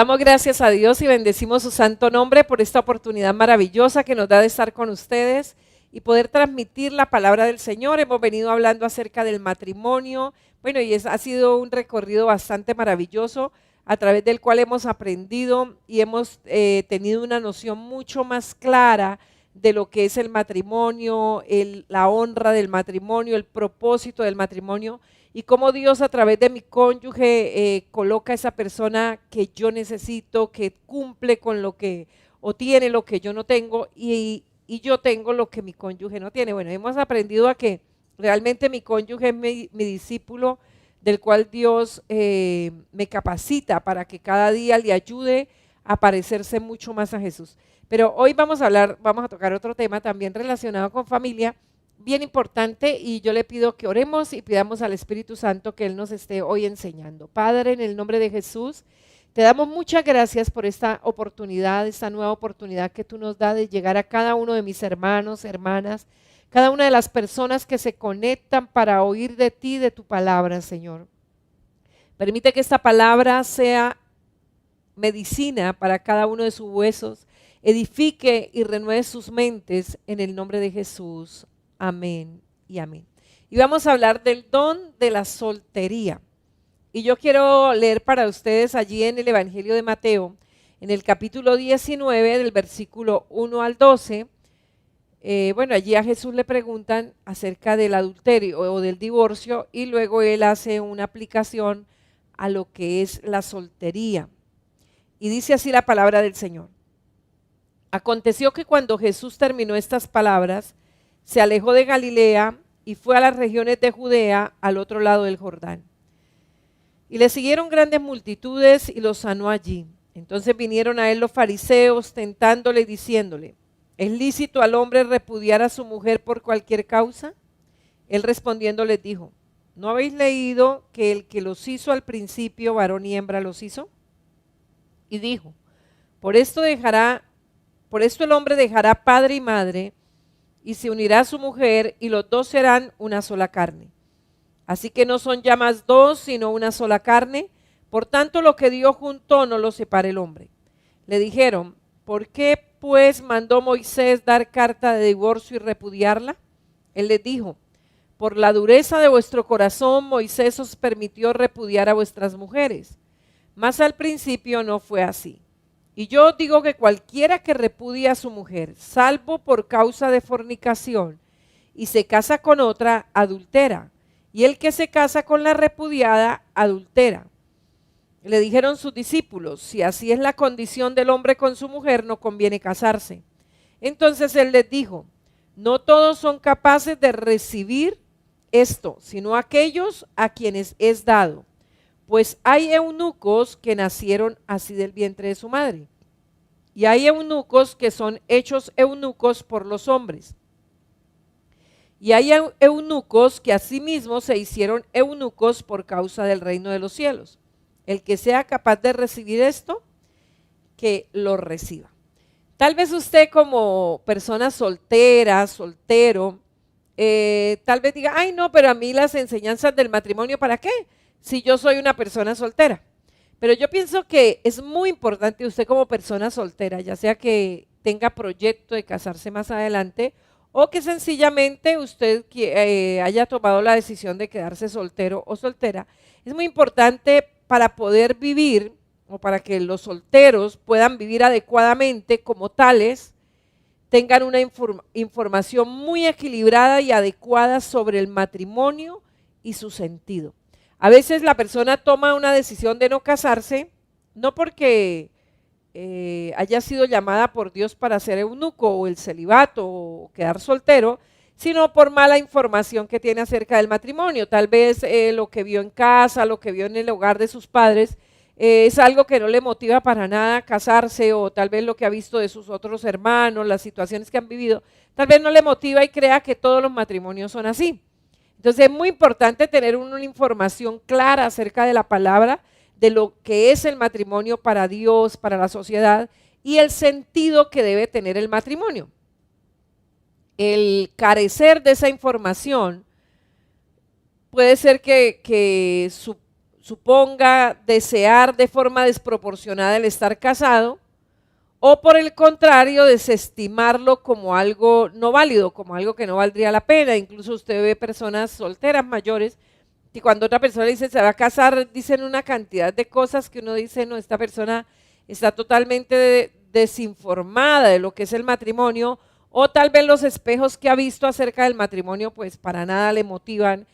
Damos gracias a Dios y bendecimos su santo nombre por esta oportunidad maravillosa que nos da de estar con ustedes y poder transmitir la palabra del Señor. Hemos venido hablando acerca del matrimonio, bueno, y ha sido un recorrido bastante maravilloso a través del cual hemos aprendido y hemos tenido una noción mucho más clara de lo que es el matrimonio, la honra del matrimonio, el propósito del matrimonio y cómo Dios a través de mi cónyuge coloca a esa persona que yo necesito, que cumple con lo que, o tiene lo que yo no tengo y yo tengo lo que mi cónyuge no tiene. Bueno, hemos aprendido a que realmente mi cónyuge es mi discípulo, del cual Dios me capacita para que cada día le ayude a parecerse mucho más a Jesús. Pero hoy vamos a tocar otro tema también relacionado con familia, bien importante, y yo le pido que oremos y pidamos al Espíritu Santo que Él nos esté hoy enseñando. Padre, en el nombre de Jesús, te damos muchas gracias por esta oportunidad, esta nueva oportunidad que tú nos das de llegar a cada uno de mis hermanos, hermanas, cada una de las personas que se conectan para oír de ti, de tu palabra, Señor. Permite que esta palabra sea medicina para cada uno de sus huesos, edifique y renueve sus mentes en el nombre de Jesús. Amén y amén. Y vamos a hablar del don de la soltería. Y yo quiero leer para ustedes allí en el Evangelio de Mateo, en el capítulo 19, del versículo 1 al 12. Allí a Jesús le preguntan acerca del adulterio o del divorcio y luego él hace una aplicación a lo que es la soltería. Y dice así la palabra del Señor. Aconteció que cuando Jesús terminó estas palabras, se alejó de Galilea y fue a las regiones de Judea al otro lado del Jordán. Y le siguieron grandes multitudes y los sanó allí. Entonces vinieron a él los fariseos tentándole y diciéndole, ¿es lícito al hombre repudiar a su mujer por cualquier causa? Él respondiendo les dijo, ¿no habéis leído que el que los hizo al principio, varón y hembra los hizo? Y dijo, por esto el hombre dejará padre y madre y se unirá a su mujer y los dos serán una sola carne. Así que no son ya más dos, sino una sola carne. Por tanto, lo que Dios juntó no lo separe el hombre. Le dijeron, ¿por qué pues mandó Moisés dar carta de divorcio y repudiarla? Él les dijo, por la dureza de vuestro corazón Moisés os permitió repudiar a vuestras mujeres. Mas al principio no fue así. Y yo os digo que cualquiera que repudia a su mujer, salvo por causa de fornicación, y se casa con otra, adultera. Y el que se casa con la repudiada, adultera. Le dijeron sus discípulos, si así es la condición del hombre con su mujer, no conviene casarse. Entonces él les dijo, no todos son capaces de recibir esto, sino aquellos a quienes es dado. Pues hay eunucos que nacieron así del vientre de su madre. Y hay eunucos que son hechos eunucos por los hombres. Y hay eunucos que asimismo se hicieron eunucos por causa del reino de los cielos. El que sea capaz de recibir esto, que lo reciba. Tal vez usted como persona soltera, soltero, tal vez diga, ay no, pero a mí las enseñanzas del matrimonio, ¿para qué? Si yo soy una persona soltera. Pero yo pienso que es muy importante usted como persona soltera, ya sea que tenga proyecto de casarse más adelante o que sencillamente usted haya tomado la decisión de quedarse soltero o soltera. Es muy importante para poder vivir o para que los solteros puedan vivir adecuadamente como tales, tengan una información muy equilibrada y adecuada sobre el matrimonio y su sentido. A veces la persona toma una decisión de no casarse, no porque haya sido llamada por Dios para ser eunuco o el celibato o quedar soltero, sino por mala información que tiene acerca del matrimonio. Tal vez lo que vio en casa, lo que vio en el hogar de sus padres, es algo que no le motiva para nada a casarse, o tal vez lo que ha visto de sus otros hermanos, las situaciones que han vivido, tal vez no le motiva y crea que todos los matrimonios son así. Entonces es muy importante tener una información clara acerca de la palabra, de lo que es el matrimonio para Dios, para la sociedad y el sentido que debe tener el matrimonio. El carecer de esa información puede ser que suponga desear de forma desproporcionada el estar casado, o por el contrario, desestimarlo como algo no válido, como algo que no valdría la pena. Incluso usted ve personas solteras mayores y cuando otra persona dice se va a casar, dicen una cantidad de cosas que uno dice, no, esta persona está totalmente desinformada de lo que es el matrimonio, o tal vez los espejos que ha visto acerca del matrimonio pues para nada le motivan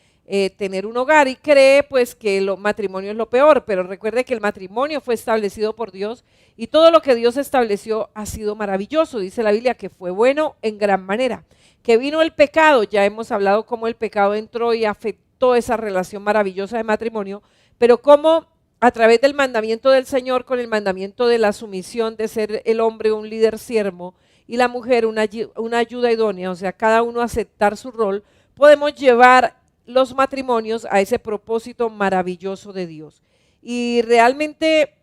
tener un hogar, y cree pues que el matrimonio es lo peor. Pero recuerde que el matrimonio fue establecido por Dios y todo lo que Dios estableció ha sido maravilloso. Dice la Biblia que fue bueno en gran manera. Que vino el pecado, ya hemos hablado cómo el pecado entró y afectó esa relación maravillosa de matrimonio, pero cómo a través del mandamiento del Señor, con el mandamiento de la sumisión, de ser el hombre un líder siervo y la mujer una ayuda idónea, o sea, cada uno aceptar su rol, podemos llevar los matrimonios a ese propósito maravilloso de Dios. Y realmente,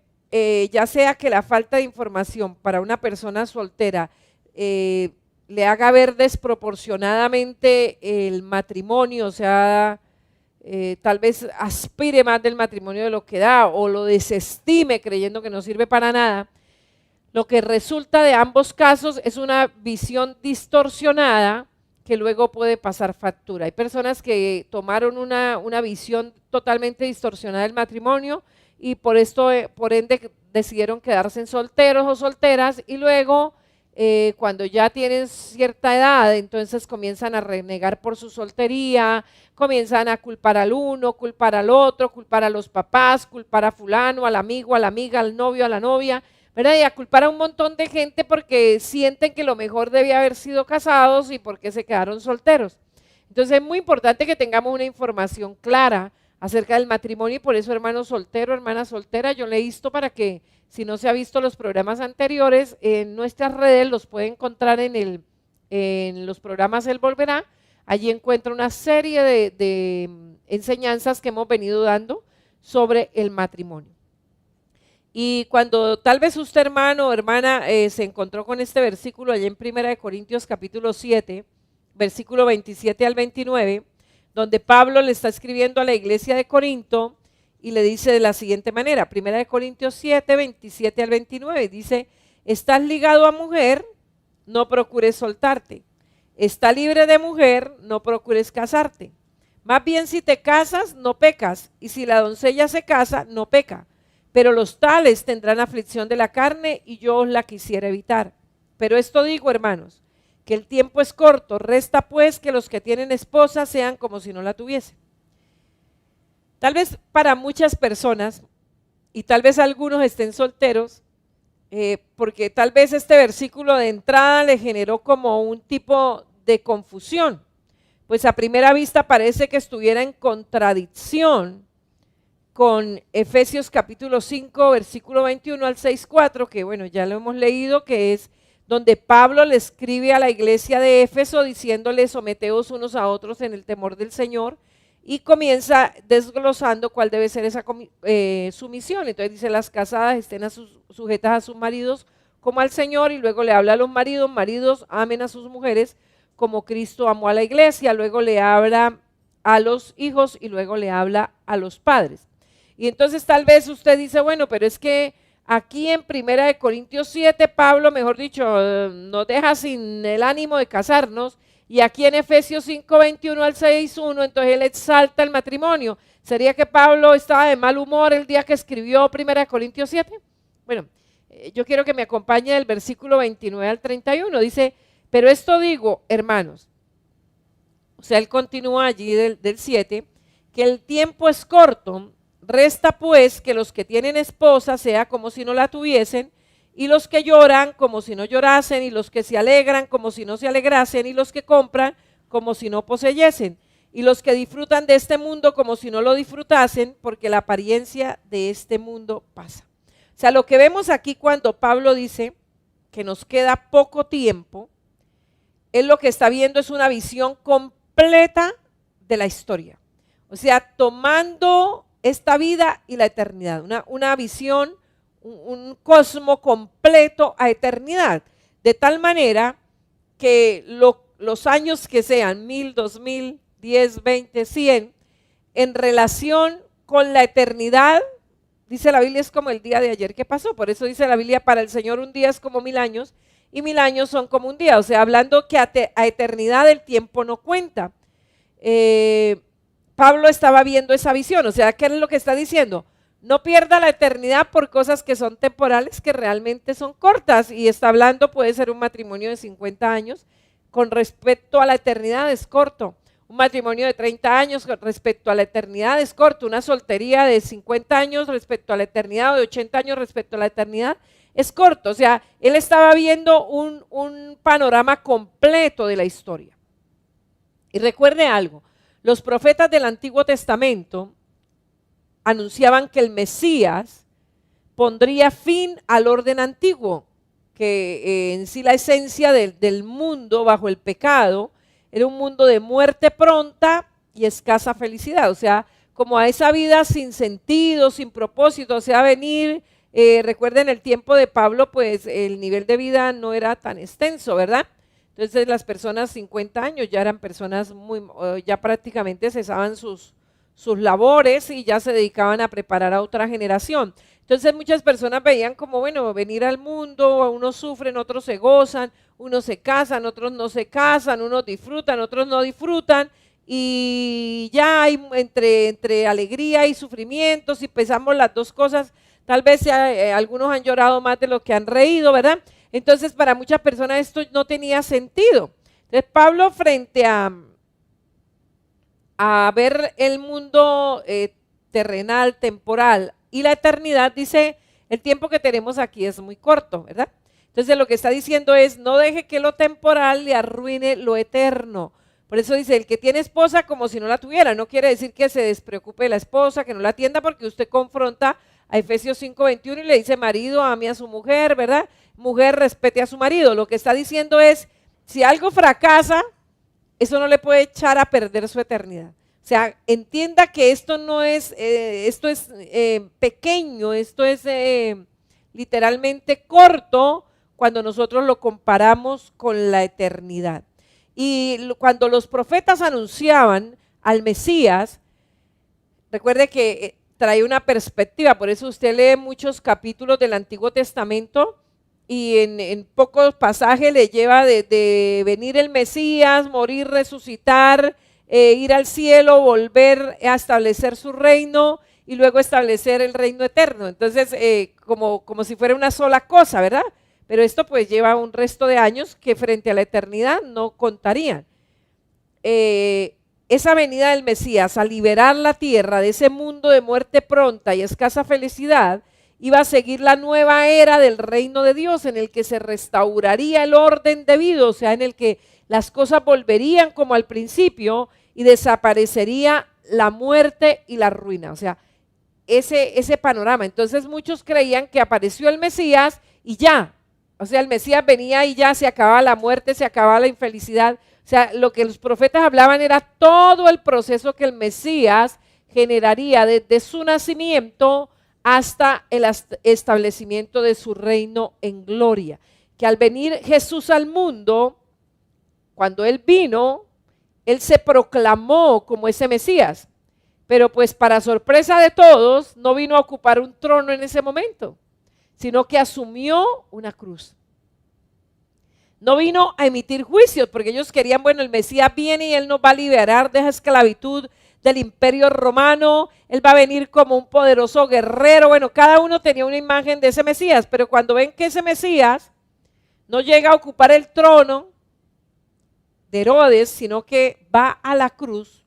ya sea que la falta de información para una persona soltera le haga ver desproporcionadamente el matrimonio, o sea, tal vez aspire más del matrimonio de lo que da, o lo desestime creyendo que no sirve para nada, lo que resulta de ambos casos es una visión distorsionada que luego puede pasar factura. Hay personas que tomaron una visión totalmente distorsionada del matrimonio y por esto, por ende, decidieron quedarse solteros o solteras, y luego cuando ya tienen cierta edad, entonces comienzan a renegar por su soltería, comienzan a culpar al uno, culpar al otro, culpar a los papás, culpar a fulano, al amigo, a la amiga, al novio, a la novia, ¿verdad? Y a culpar a un montón de gente porque sienten que lo mejor debía haber sido casados y porque se quedaron solteros. Entonces es muy importante que tengamos una información clara acerca del matrimonio, y por eso, hermano soltero, hermana soltera, yo le insto para que, si no se ha visto los programas anteriores, en nuestras redes los puede encontrar en los programas Él Volverá. Allí encuentra una serie de enseñanzas que hemos venido dando sobre el matrimonio. Y cuando tal vez usted, hermano o hermana, se encontró con este versículo allá en 1 Corintios capítulo 7, versículo 27 al 29, donde Pablo le está escribiendo a la iglesia de Corinto y le dice de la siguiente manera, 1 Corintios 7, 27 al 29, dice: estás ligado a mujer, no procures soltarte. Está libre de mujer, no procures casarte. Más bien, si te casas, no pecas, y si la doncella se casa, no peca. Pero los tales tendrán aflicción de la carne, y yo os la quisiera evitar. Pero esto digo, hermanos, que el tiempo es corto, resta pues que los que tienen esposa sean como si no la tuviesen. Tal vez para muchas personas, y tal vez algunos estén solteros, porque tal vez este versículo de entrada le generó como un tipo de confusión, pues a primera vista parece que estuviera en contradicción con Efesios capítulo 5, versículo 21 al 6:4, que bueno, ya lo hemos leído, que es donde Pablo le escribe a la iglesia de Éfeso diciéndole: someteos unos a otros en el temor del Señor, y comienza desglosando cuál debe ser esa sumisión. Entonces dice: las casadas estén sujetas a sus maridos como al Señor, y luego le habla a los maridos: maridos, amen a sus mujeres como Cristo amó a la iglesia. Luego le habla a los hijos y luego le habla a los padres. Y entonces tal vez usted dice: bueno, pero es que aquí en 1 Corintios 7, Pablo, mejor dicho, nos deja sin el ánimo de casarnos, y aquí en Efesios 5, 21 al 6:1, entonces él exalta el matrimonio. ¿Sería que Pablo estaba de mal humor el día que escribió 1 Corintios 7? Bueno, yo quiero que me acompañe del versículo 29 al 31, dice: pero esto digo, hermanos, o sea, él continúa allí del 7, que el tiempo es corto. Resta pues que los que tienen esposa sea como si no la tuviesen, y los que lloran como si no llorasen, y los que se alegran como si no se alegrasen, y los que compran como si no poseyesen, y los que disfrutan de este mundo como si no lo disfrutasen, porque la apariencia de este mundo pasa. O sea, lo que vemos aquí cuando Pablo dice que nos queda poco tiempo, él lo que está viendo es una visión completa de la historia. O sea, tomando esta vida y la eternidad, una visión, un cosmo completo a eternidad, de tal manera que los años que sean, 1000, 2000, 10, 20, 100, en relación con la eternidad, dice la Biblia, es como el día de ayer que pasó. Por eso dice la Biblia, para el Señor un día es como 1000 años y 1000 años son como un día. O sea, hablando que a eternidad el tiempo no cuenta. Pablo estaba viendo esa visión. O sea, ¿qué es lo que está diciendo? No pierda la eternidad por cosas que son temporales, que realmente son cortas. Y está hablando, puede ser un matrimonio de 50 años, con respecto a la eternidad es corto. Un matrimonio de 30 años respecto a la eternidad es corto. Una soltería de 50 años respecto a la eternidad o de 80 años respecto a la eternidad es corto. O sea, él estaba viendo un panorama completo de la historia. Y recuerde algo, los profetas del Antiguo Testamento anunciaban que el Mesías pondría fin al orden antiguo, que en sí la esencia del mundo bajo el pecado era un mundo de muerte pronta y escasa felicidad. O sea, como a esa vida sin sentido, sin propósito, o sea, venir, recuerden el tiempo de Pablo, pues el nivel de vida no era tan extenso, ¿verdad? Entonces las personas 50 años ya eran personas ya prácticamente cesaban sus labores y ya se dedicaban a preparar a otra generación. Entonces muchas personas veían como, bueno, venir al mundo, unos sufren, otros se gozan, unos se casan, otros no se casan, unos disfrutan, otros no disfrutan, y ya hay entre alegría y sufrimiento, si pensamos las dos cosas, tal vez algunos han llorado más de lo que han reído, ¿verdad? Entonces para muchas personas esto no tenía sentido. Entonces Pablo, frente a ver el mundo terrenal, temporal y la eternidad, dice, el tiempo que tenemos aquí es muy corto, ¿verdad? Entonces lo que está diciendo es, no deje que lo temporal le arruine lo eterno. Por eso dice, el que tiene esposa como si no la tuviera. No quiere decir que se despreocupe de la esposa, que no la atienda, porque usted confronta a Efesios 5:21 y le dice, marido, ame a su mujer, ¿verdad? Mujer, respete a su marido. Lo que está diciendo es, si algo fracasa, eso no le puede echar a perder su eternidad. O sea, entienda que esto no es, esto es pequeño, esto es literalmente corto cuando nosotros lo comparamos con la eternidad. Y cuando los profetas anunciaban al Mesías, recuerde que trae una perspectiva, por eso usted lee muchos capítulos del Antiguo Testamento y en pocos pasajes le lleva de venir el Mesías, morir, resucitar, ir al cielo, volver a establecer su reino y luego establecer el reino eterno. Entonces, como si fuera una sola cosa, ¿verdad? Pero esto pues lleva un resto de años que frente a la eternidad no contarían. Esa venida del Mesías a liberar la tierra de ese mundo de muerte pronta y escasa felicidad, iba a seguir la nueva era del reino de Dios en el que se restauraría el orden debido, o sea, en el que las cosas volverían como al principio y desaparecería la muerte y la ruina, o sea, ese panorama. Entonces muchos creían que apareció el Mesías y ya, o sea, el Mesías venía y ya se acababa la muerte, se acababa la infelicidad. O sea, lo que los profetas hablaban era todo el proceso que el Mesías generaría desde su nacimiento hasta el establecimiento de su reino en gloria. Que al venir Jesús al mundo, cuando Él vino, Él se proclamó como ese Mesías. Pero pues para sorpresa de todos, no vino a ocupar un trono en ese momento, sino que asumió una cruz. No vino a emitir juicios, porque ellos querían, bueno, el Mesías viene y Él nos va a liberar de esa esclavitud del imperio romano, Él va a venir como un poderoso guerrero. Bueno, cada uno tenía una imagen de ese Mesías, pero cuando ven que ese Mesías no llega a ocupar el trono de Herodes, sino que va a la cruz,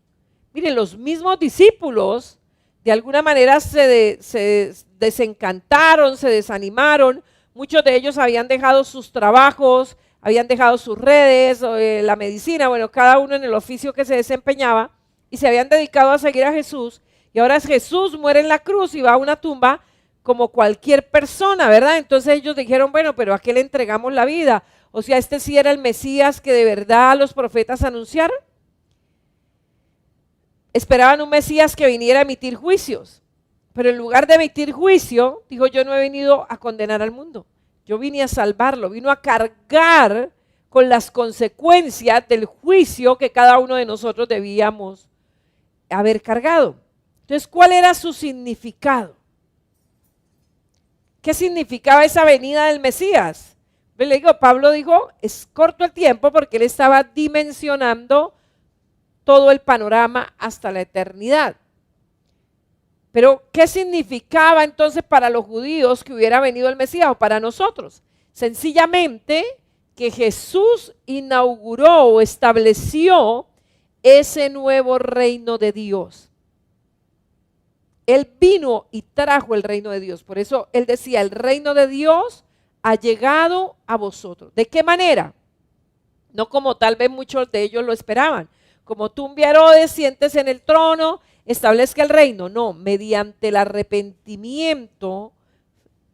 miren, los mismos discípulos de alguna manera se desencantaron, se desanimaron. Muchos de ellos habían dejado sus trabajos, habían dejado sus redes, la medicina, bueno, cada uno en el oficio que se desempeñaba, y se habían dedicado a seguir a Jesús. Y ahora Jesús muere en la cruz y va a una tumba como cualquier persona, ¿verdad? Entonces ellos dijeron, bueno, pero ¿a qué le entregamos la vida? O sea, este sí era el Mesías que de verdad los profetas anunciaron. Esperaban un Mesías que viniera a emitir juicios, pero en lugar de emitir juicio, dijo, yo no he venido a condenar al mundo, yo vine a salvarlo, vino a cargar con las consecuencias del juicio que cada uno de nosotros debíamos haber cargado. Entonces, ¿cuál era su significado? ¿Qué significaba esa venida del Mesías? Le digo, Pablo dijo, es corto el tiempo porque él estaba dimensionando todo el panorama hasta la eternidad. Pero, ¿qué significaba entonces para los judíos que hubiera venido el Mesías o para nosotros? Sencillamente que Jesús inauguró o estableció ese nuevo reino de Dios. Él vino y trajo el reino de Dios. Por eso él decía, el reino de Dios ha llegado a vosotros. ¿De qué manera? No como tal vez muchos de ellos lo esperaban. Como tú, Herodes, siéntese en el trono, establezca el reino. No, mediante el arrepentimiento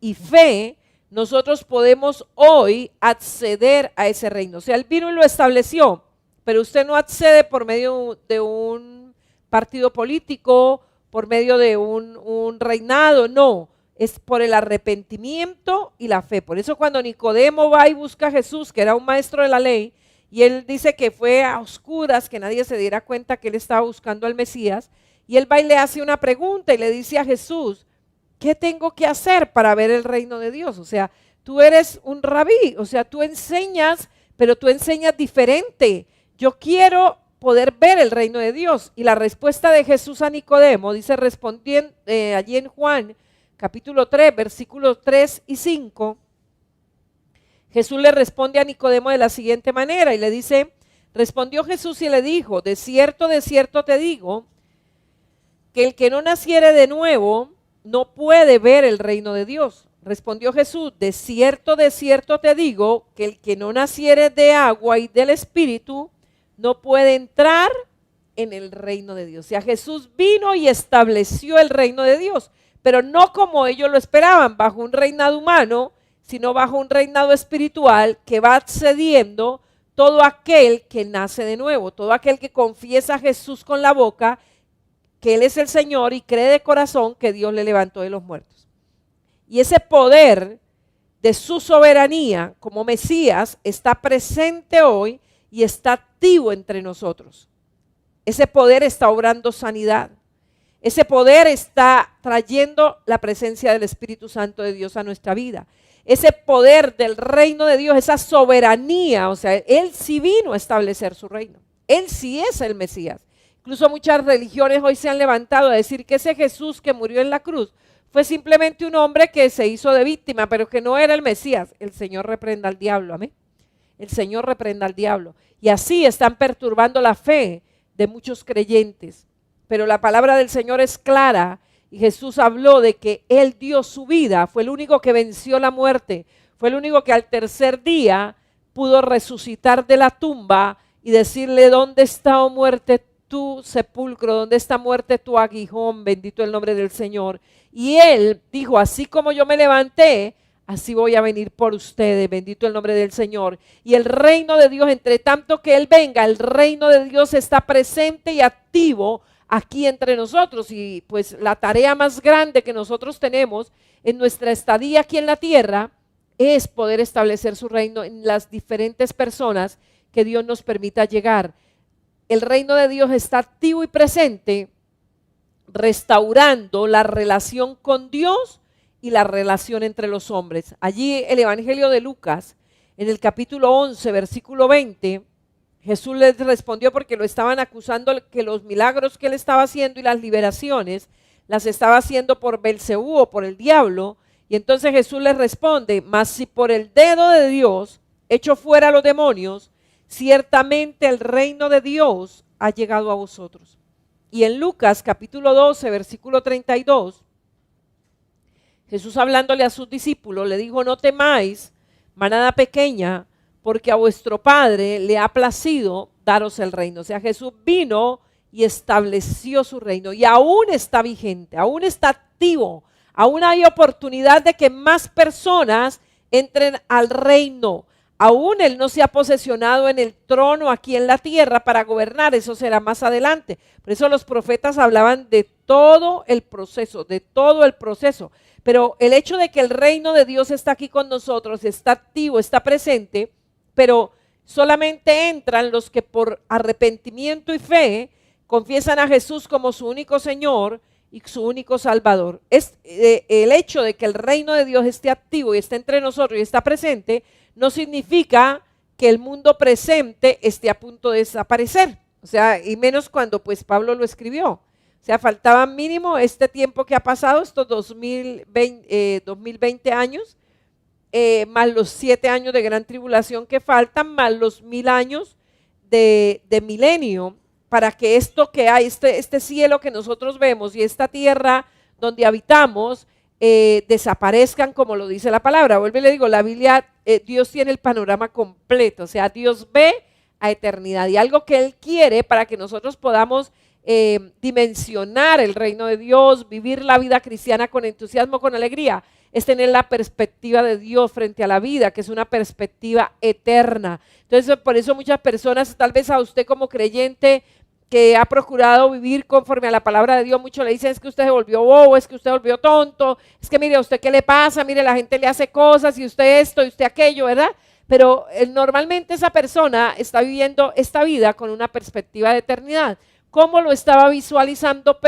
y fe, nosotros podemos hoy acceder a ese reino. O sea, él vino y lo estableció, pero usted no accede por medio de un partido político, por medio de un reinado, no, es por el arrepentimiento y la fe. Por eso cuando Nicodemo va y busca a Jesús, que era un maestro de la ley, y él dice que fue a oscuras, que nadie se diera cuenta que él estaba buscando al Mesías, y él va y le hace una pregunta y le dice a Jesús, ¿qué tengo que hacer para ver el reino de Dios? O sea, tú eres un rabí, o sea, tú enseñas, pero tú enseñas diferente. Yo quiero poder ver el reino de Dios. Y la respuesta de Jesús a Nicodemo, dice respondiendo allí en Juan capítulo 3, versículos 3 y 5, Jesús le responde a Nicodemo de la siguiente manera y le dice, respondió Jesús y le dijo, de cierto te digo, que el que no naciere de nuevo no puede ver el reino de Dios. Respondió Jesús, de cierto te digo, que el que no naciere de agua y del Espíritu no puede entrar en el reino de Dios. O sea, Jesús vino y estableció el reino de Dios, pero no como ellos lo esperaban, bajo un reinado humano, sino bajo un reinado espiritual que va accediendo todo aquel que nace de nuevo, todo aquel que confiesa a Jesús con la boca, que Él es el Señor y cree de corazón que Dios le levantó de los muertos. Y ese poder de su soberanía como Mesías está presente hoy y está activo entre nosotros. Ese poder está obrando sanidad. Ese poder está trayendo la presencia del Espíritu Santo de Dios a nuestra vida. Ese poder del reino de Dios, esa soberanía, o sea, Él sí vino a establecer su reino. Él sí es el Mesías. Incluso muchas religiones hoy se han levantado a decir que ese Jesús que murió en la cruz fue simplemente un hombre que se hizo de víctima, pero que no era el Mesías. El Señor reprenda al diablo, amén. El Señor reprenda al diablo. Y así están perturbando la fe de muchos creyentes. Pero la palabra del Señor es clara y Jesús habló de que Él dio su vida, fue el único que venció la muerte, fue el único que al tercer día pudo resucitar de la tumba y decirle, ¿dónde está, oh muerte, tu sepulcro? ¿Dónde está, muerte, tu aguijón? Bendito el nombre del Señor. Y Él dijo, así como yo me levanté, así voy a venir por ustedes, bendito el nombre del Señor. Y el reino de Dios, entre tanto que Él venga, el reino de Dios está presente y activo aquí entre nosotros. Y pues la tarea más grande que nosotros tenemos en nuestra estadía aquí en la tierra es poder establecer su reino en las diferentes personas que Dios nos permita llegar. El reino de Dios está activo y presente, restaurando la relación con Dios y la relación entre los hombres. Allí el Evangelio de Lucas, en el capítulo 11, versículo 20, Jesús les respondió porque lo estaban acusando que los milagros que él estaba haciendo y las liberaciones las estaba haciendo por Belcebú o por el diablo. Y entonces Jesús les responde, mas si por el dedo de Dios echo fuera a los demonios, ciertamente el reino de Dios ha llegado a vosotros. Y en Lucas capítulo 12, versículo 32, Jesús hablándole a sus discípulos le dijo, no temáis, manada pequeña, porque a vuestro Padre le ha placido daros el reino. O sea, Jesús vino y estableció su reino y aún está vigente, aún está activo, aún hay oportunidad de que más personas entren al reino. Aún Él no se ha posesionado en el trono aquí en la tierra para gobernar, eso será más adelante. Por eso los profetas hablaban de todo el proceso, Pero el hecho de que el reino de Dios está aquí con nosotros, está activo, está presente, pero solamente entran los que por arrepentimiento y fe confiesan a Jesús como su único Señor y su único Salvador. El hecho de que el reino de Dios esté activo y esté entre nosotros y está presente, no significa que el mundo presente esté a punto de desaparecer. O sea, y menos cuando pues Pablo lo escribió. O sea, faltaba mínimo este tiempo que ha pasado, estos 2020 años, más los 7 años de gran tribulación que faltan, más los 1000 años de milenio, para que esto que hay, este cielo que nosotros vemos y esta tierra donde habitamos, desaparezcan, como lo dice la palabra. Vuelvo y le digo, la Biblia, Dios tiene el panorama completo, o sea, Dios ve a eternidad, y algo que Él quiere para que nosotros podamos dimensionar el reino de Dios, vivir la vida cristiana con entusiasmo, con alegría, es tener la perspectiva de Dios frente a la vida, que es una perspectiva eterna. Entonces, por eso muchas personas, tal vez a usted como creyente que ha procurado vivir conforme a la palabra de Dios, muchos le dicen: es que usted se volvió bobo, es que usted se volvió tonto, es que mire, ¿a usted qué le pasa? Mire, la gente le hace cosas y usted esto y usted aquello, ¿verdad? Pero normalmente esa persona está viviendo esta vida con una perspectiva de eternidad. ¿Cómo lo estaba visualizando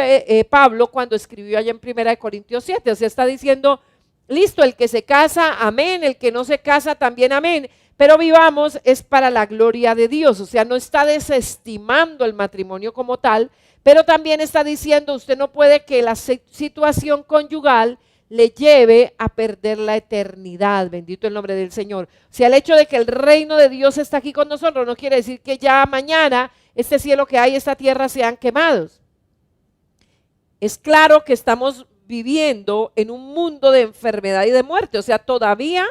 Pablo cuando escribió allá en 1 Corintios 7? O sea, está diciendo: listo, el que se casa, amén, el que no se casa, también amén, pero vivamos es para la gloria de Dios. O sea, no está desestimando el matrimonio como tal, pero también está diciendo: usted no puede que la situación conyugal le lleve a perder la eternidad. Bendito el nombre del Señor. O sea, el hecho de que el reino de Dios está aquí con nosotros no quiere decir que ya mañana este cielo que hay, esta tierra sean quemados. Es claro que estamos viviendo en un mundo de enfermedad y de muerte. O sea, todavía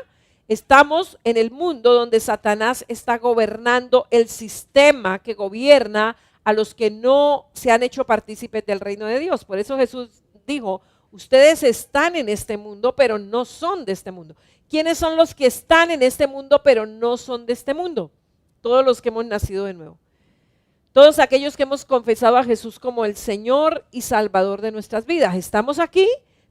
estamos en el mundo donde Satanás está gobernando el sistema que gobierna a los que no se han hecho partícipes del reino de Dios. Por eso Jesús dijo: ustedes están en este mundo, pero no son de este mundo. ¿Quiénes son los que están en este mundo, pero no son de este mundo? Todos los que hemos nacido de nuevo. Todos aquellos que hemos confesado a Jesús como el Señor y Salvador de nuestras vidas. Estamos aquí,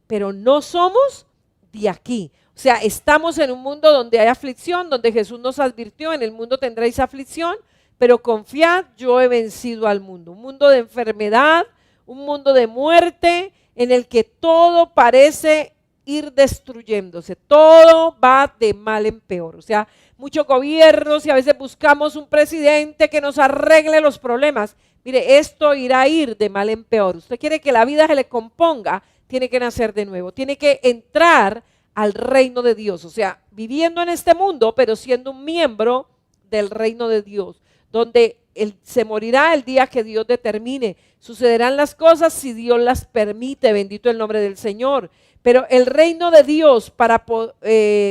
pero no somos de aquí. O sea, estamos en un mundo donde hay aflicción, donde Jesús nos advirtió: en el mundo tendréis aflicción, pero confiad, yo he vencido al mundo. Un mundo de enfermedad, un mundo de muerte, en el que todo parece ir destruyéndose, todo va de mal en peor. O sea, muchos gobiernos, y a veces buscamos un presidente que nos arregle los problemas. Mire, esto irá a ir de mal en peor. Usted quiere que la vida se le componga, tiene que nacer de nuevo, tiene que entrar al reino de Dios. O sea, viviendo en este mundo, pero siendo un miembro del reino de Dios, donde se morirá el día que Dios determine. Sucederán las cosas si Dios las permite, bendito el nombre del Señor. Pero el reino de Dios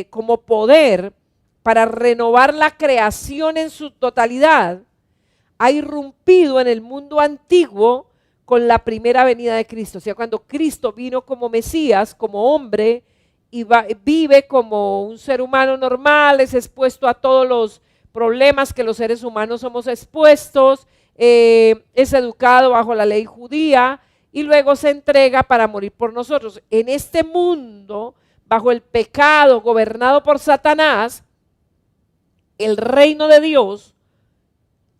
como poder para renovar la creación en su totalidad ha irrumpido en el mundo antiguo con la primera venida de Cristo. O sea, cuando Cristo vino como Mesías, como hombre, y vive como un ser humano normal, es expuesto a todos los problemas que los seres humanos somos expuestos, es educado bajo la ley judía y luego se entrega para morir por nosotros. En este mundo, bajo el pecado, gobernado por Satanás, el reino de Dios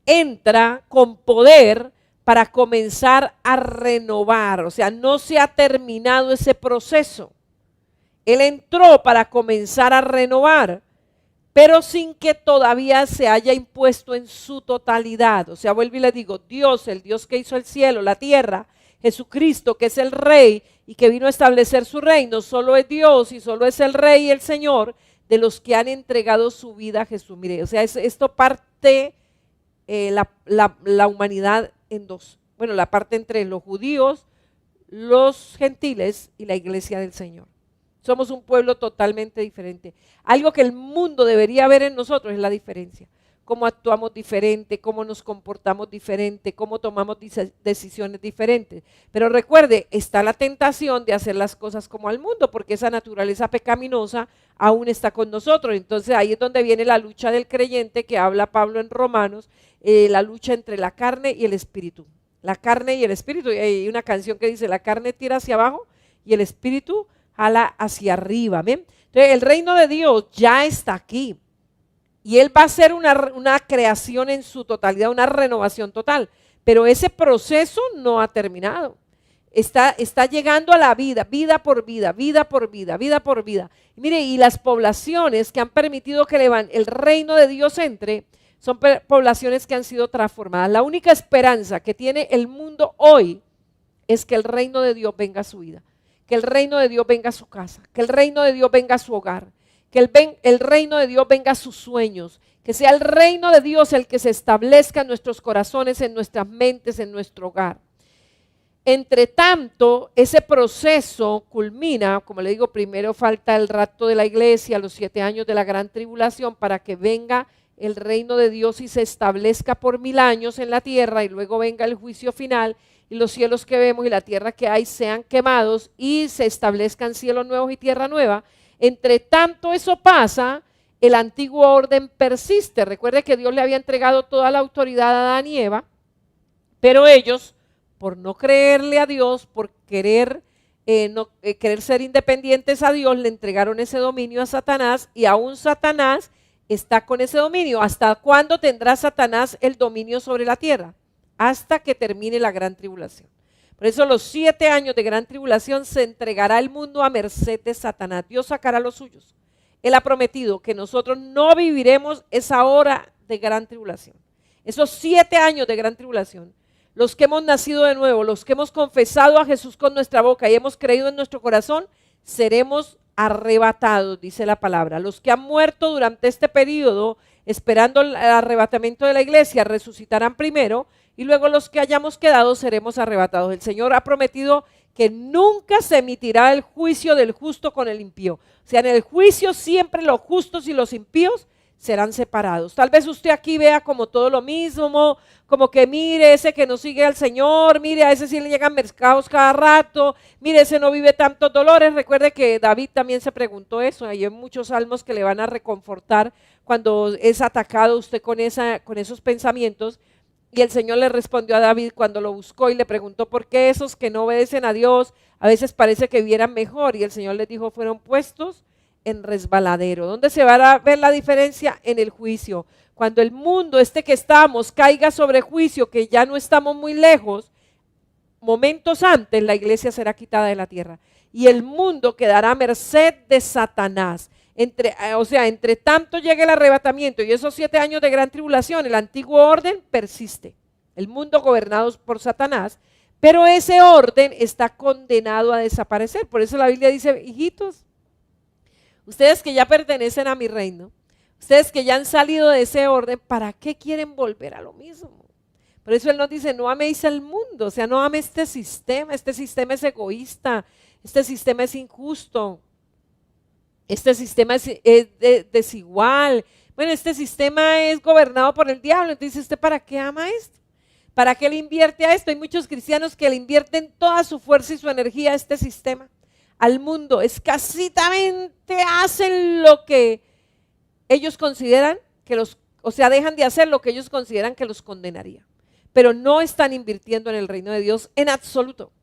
entra con poder para comenzar a renovar. O sea, no se ha terminado ese proceso. Él entró para comenzar a renovar, pero sin que todavía se haya impuesto en su totalidad. O sea, vuelvo y le digo: Dios, el Dios que hizo el cielo, la tierra, Jesucristo, que es el Rey y que vino a establecer su reino, solo es Dios y solo es el Rey y el Señor de los que han entregado su vida a Jesús. Mire, o sea, esto parte la humanidad en dos. Bueno, la parte entre los judíos, los gentiles y la iglesia del Señor. Somos un pueblo totalmente diferente. Algo que el mundo debería ver en nosotros es la diferencia. Cómo actuamos diferente, cómo nos comportamos diferente, cómo tomamos decisiones diferentes. Pero recuerde, está la tentación de hacer las cosas como al mundo, porque esa naturaleza pecaminosa aún está con nosotros. Entonces ahí es donde viene la lucha del creyente que habla Pablo en Romanos, la lucha entre la carne y el espíritu. La carne y el espíritu. Y hay una canción que dice: la carne tira hacia abajo y el espíritu jala hacia arriba. ¿Ven? Entonces el reino de Dios ya está aquí y Él va a hacer una creación en su totalidad, una renovación total, pero ese proceso no ha terminado. está llegando a la vida, vida por vida, vida por vida, vida por vida. Y mire, y las poblaciones que han permitido que el reino de Dios entre, son poblaciones que han sido transformadas. La única esperanza que tiene el mundo hoy es que el reino de Dios venga a su vida, que el reino de Dios venga a su casa, que el reino de Dios venga a su hogar, que el reino de Dios venga a sus sueños, que sea el reino de Dios el que se establezca en nuestros corazones, en nuestras mentes, en nuestro hogar. Entre tanto, ese proceso culmina, como le digo, primero falta el rapto de la iglesia, los 7 años de la gran tribulación, para que venga el reino de Dios y se establezca por 1000 años en la tierra, y luego venga el juicio final, y los cielos que vemos y la tierra que hay sean quemados, y se establezcan cielos nuevos y tierra nueva. Entre tanto eso pasa, el antiguo orden persiste. Recuerde que Dios le había entregado toda la autoridad a Adán y Eva, pero ellos, por no creerle a Dios, por querer ser independientes a Dios, le entregaron ese dominio a Satanás, y aún Satanás está con ese dominio. ¿Hasta cuándo tendrá Satanás el dominio sobre la tierra? Hasta que termine la gran tribulación. Por eso los 7 años de gran tribulación se entregará el mundo a merced de Satanás. Dios sacará los suyos. Él ha prometido que nosotros no viviremos esa hora de gran tribulación. Esos 7 años de gran tribulación, los que hemos nacido de nuevo, los que hemos confesado a Jesús con nuestra boca y hemos creído en nuestro corazón, seremos arrebatados, dice la palabra. Los que han muerto durante este periodo, esperando el arrebatamiento de la iglesia, resucitarán primero, y luego los que hayamos quedado seremos arrebatados. El Señor ha prometido que nunca se emitirá el juicio del justo con el impío. O sea, en el juicio siempre los justos y los impíos serán separados. Tal vez usted aquí vea como todo lo mismo, como que mire ese que no sigue al Señor, mire a ese sí le llegan mercados cada rato, mire ese no vive tantos dolores. Recuerde que David también se preguntó eso, hay muchos salmos que le van a reconfortar cuando es atacado usted con esos pensamientos. Y el Señor le respondió a David cuando lo buscó y le preguntó por qué esos que no obedecen a Dios a veces parece que vivieran mejor. Y el Señor les dijo, fueron puestos en resbaladero. ¿Dónde se va a ver la diferencia? En el juicio. Cuando el mundo que estamos caiga sobre juicio, que ya no estamos muy lejos, momentos antes la iglesia será quitada de la tierra. Y el mundo quedará a merced de Satanás. Entre tanto llegue el arrebatamiento y esos 7 años de gran tribulación, el antiguo orden persiste. El mundo gobernado por Satanás, pero ese orden está condenado a desaparecer. Por eso la Biblia dice, hijitos, ustedes que ya pertenecen a mi reino, ustedes que ya han salido de ese orden, ¿para qué quieren volver a lo mismo? Por eso Él nos dice, no améis al mundo, o sea, no ame este sistema es egoísta, este sistema es injusto. Este sistema es desigual. Bueno, este sistema es gobernado por el diablo. Entonces, ¿usted para qué ama esto? ¿Para qué le invierte a esto? Hay muchos cristianos que le invierten toda su fuerza y su energía a este sistema, al mundo. Escasitamente hacen lo que ellos consideran dejan de hacer lo que ellos consideran que los condenaría. Pero no están invirtiendo en el reino de Dios en absoluto.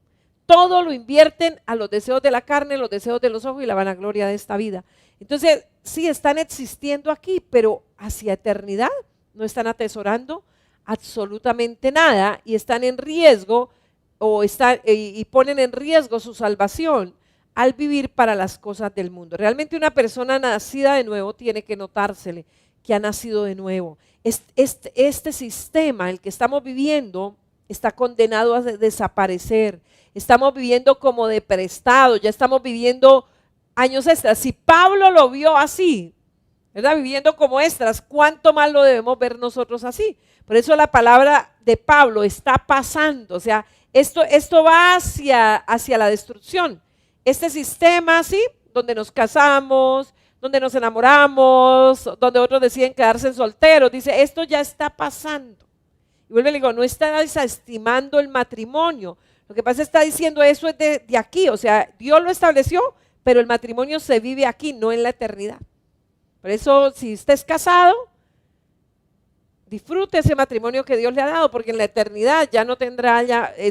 Todo lo invierten a los deseos de la carne, los deseos de los ojos y la vanagloria de esta vida. Entonces, sí están existiendo aquí, pero hacia eternidad no están atesorando absolutamente nada y están en riesgo y ponen en riesgo su salvación al vivir para las cosas del mundo. Realmente una persona nacida de nuevo tiene que notársele que ha nacido de nuevo. Este sistema, el que estamos viviendo, está condenado a desaparecer. Estamos viviendo como de prestado, ya estamos viviendo años extras. Si Pablo lo vio así, ¿verdad? Viviendo como extras, ¿cuánto más lo debemos ver nosotros así? Por eso la palabra de Pablo está pasando, o sea, esto va hacia la destrucción. Este sistema así, donde nos casamos, donde nos enamoramos, donde otros deciden quedarse solteros, dice, esto ya está pasando. Y vuelve y le digo, no está desestimando el matrimonio. Lo que pasa está diciendo eso es de aquí, o sea, Dios lo estableció, pero el matrimonio se vive aquí, no en la eternidad. Por eso, si usted es casado, disfrute ese matrimonio que Dios le ha dado, porque en la eternidad ya no tendrá,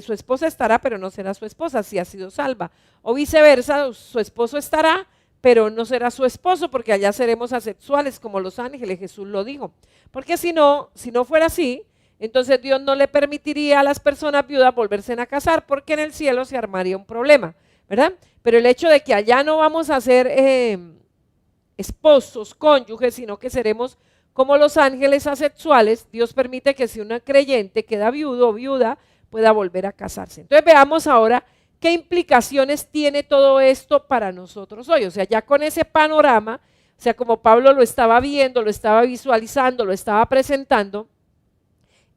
su esposa estará, pero no será su esposa, si ha sido salva. O viceversa, su esposo estará, pero no será su esposo, porque allá seremos asexuales como los ángeles, Jesús lo dijo. Porque si no fuera así, entonces Dios no le permitiría a las personas viudas volverse a casar porque en el cielo se armaría un problema, ¿verdad? Pero el hecho de que allá no vamos a ser esposos, cónyuges, sino que seremos como los ángeles asexuales, Dios permite que si una creyente queda viudo o viuda, pueda volver a casarse. Entonces veamos ahora qué implicaciones tiene todo esto para nosotros hoy. O sea, ya con ese panorama, o sea, como Pablo lo estaba viendo, lo estaba visualizando, lo estaba presentando,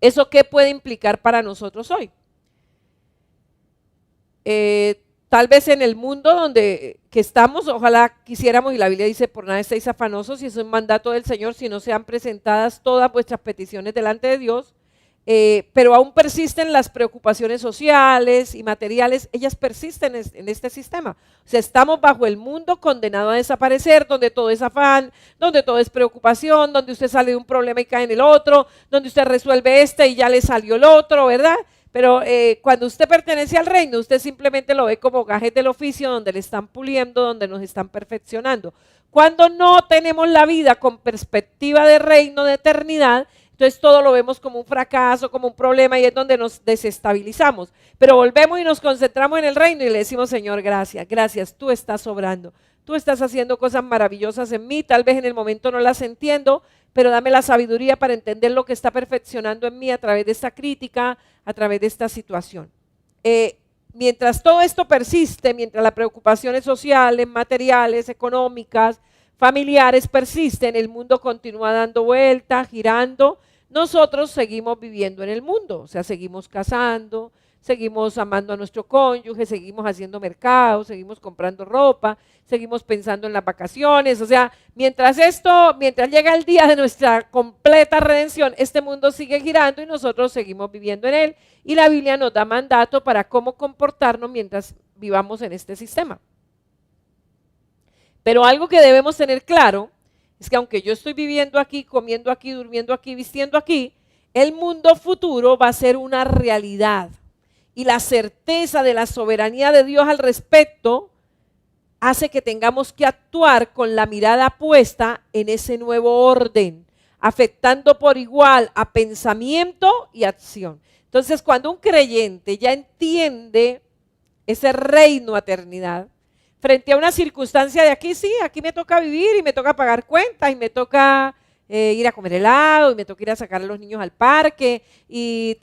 ¿eso qué puede implicar para nosotros hoy? Tal vez en el mundo donde que estamos, ojalá quisiéramos, y la Biblia dice, por nada estéis afanosos, y es un mandato del Señor, si no sean presentadas todas vuestras peticiones delante de Dios, pero aún persisten las preocupaciones sociales y materiales, ellas persisten en este sistema. O sea, estamos bajo el mundo condenado a desaparecer, donde todo es afán, donde todo es preocupación, donde usted sale de un problema y cae en el otro, donde usted resuelve este y ya le salió el otro, ¿verdad? Pero cuando usted pertenece al reino, usted simplemente lo ve como gajes del oficio donde le están puliendo, donde nos están perfeccionando. Cuando no tenemos la vida con perspectiva de reino, de eternidad, entonces todo lo vemos como un fracaso, como un problema y es donde nos desestabilizamos. Pero volvemos y nos concentramos en el reino y le decimos, Señor, gracias, gracias, tú estás obrando. Tú estás haciendo cosas maravillosas en mí, tal vez en el momento no las entiendo, pero dame la sabiduría para entender lo que está perfeccionando en mí a través de esta crítica, a través de esta situación. Mientras todo esto persiste, mientras las preocupaciones sociales, materiales, económicas, familiares persisten, el mundo continúa dando vueltas, girando, nosotros seguimos viviendo en el mundo, o sea, seguimos casando, seguimos amando a nuestro cónyuge, seguimos haciendo mercado, seguimos comprando ropa, seguimos pensando en las vacaciones, o sea, mientras llega el día de nuestra completa redención, este mundo sigue girando y nosotros seguimos viviendo en él y la Biblia nos da mandato para cómo comportarnos mientras vivamos en este sistema. Pero algo que debemos tener claro es que aunque yo estoy viviendo aquí, comiendo aquí, durmiendo aquí, vistiendo aquí, el mundo futuro va a ser una realidad. Y la certeza de la soberanía de Dios al respecto hace que tengamos que actuar con la mirada puesta en ese nuevo orden, afectando por igual a pensamiento y acción. Entonces, cuando un creyente ya entiende ese reino a eternidad, frente a una circunstancia de aquí, sí, aquí me toca vivir y me toca pagar cuentas y me toca ir a comer helado y me toca ir a sacar a los niños al parque y